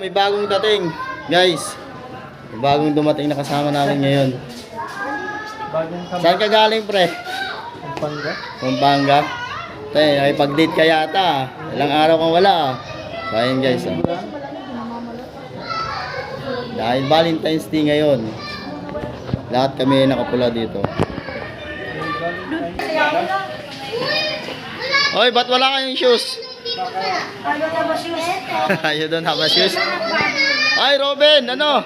May bagong dating, guys. May bagong dumating na kasama namin ngayon. Saan ka galing, pre? Pampanga. Pampanga. Tay, ay pag-date ka yata. Ilang araw kang wala. So, ayun guys. Dahil Valentine's Day ngayon, lahat kami nakapula dito. Hoy, ba't wala kayong shoes? You don't have a shoes? Ay, Robin, ano?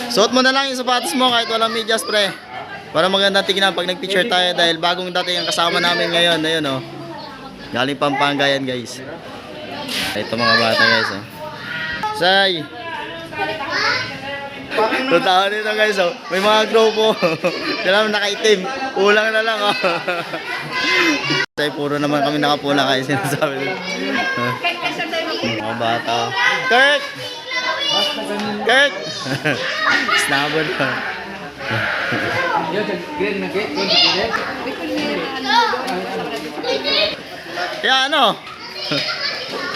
Suot mo na lang yung sapatos mo kahit walang medyas, pre. Para magandang tignan pag nag-picture tayo dahil bagong dating ang kasama namin ngayon. Ayun, oh. Galing Pampanga yan, guys. Ito mga bata, guys, oh. Say! Totoo nito, guys, oh. May mga grupo. Kailangan nakaitim. Ulang na lang, oh. Say, puro naman kami nakapula kaya sinasabi nito. Mga bata, oh. Kurt! Kurt! Snabber, oh. Kaya ano?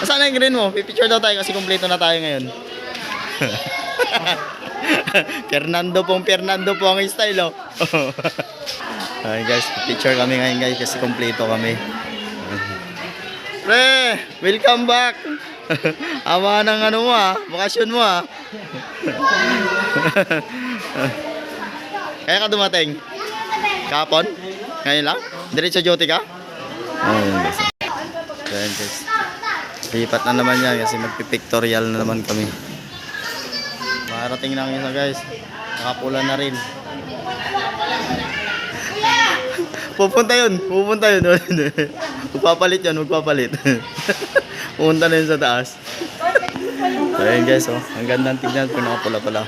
Saan na yung green mo? Pipicture daw tayo kasi kumpleto na tayo ngayon. Fernando po ang style, oh. Ay guys, picture kami ngayon guys kasi kumpleto kami. Pre, welcome back. Ama ng ano mo ah, bakasyon mo ah. Kaya ka dumating? Kapon? Ngayon lang? Diretso duty ka? Ayun guys. Ayun guys. Lipat na naman yan kasi magpipictorial na naman kami. Marating lang isa guys. Nakapula na rin. Pupunta yun. Magpapalit yan, magpapalit. Pupunta na yun sa taas. Ayun guys, oh. Ang gandang tignan kung nakapula pala.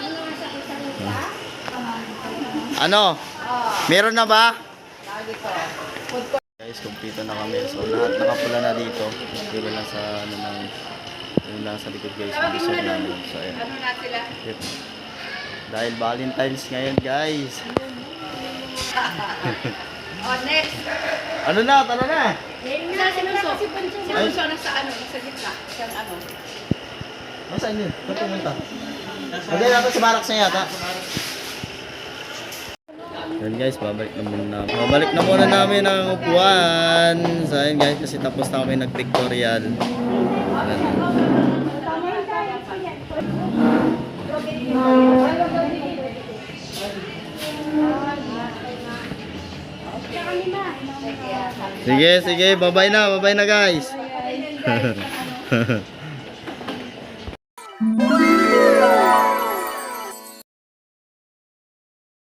Ano? Meron na ba? Guys, kumpleto na kami. So lahat nakapula na dito. Dito lang sa ano nang yung lang sa likod guys, yung design namin. So ayan. Yep. Dahil Valentine's ngayon guys. Oh, next. Ano na? Tara na. Sinuso na sa ano, sa gitna. Siyang ano. Nasaan yun? Saan pumunta? Hindi natin sa barracks na yata. Yan guys, babalik na muna namin ang upuan. So ayun guys, kasi tapos na kami nag-pictorial. Sige, bye-bye na guys.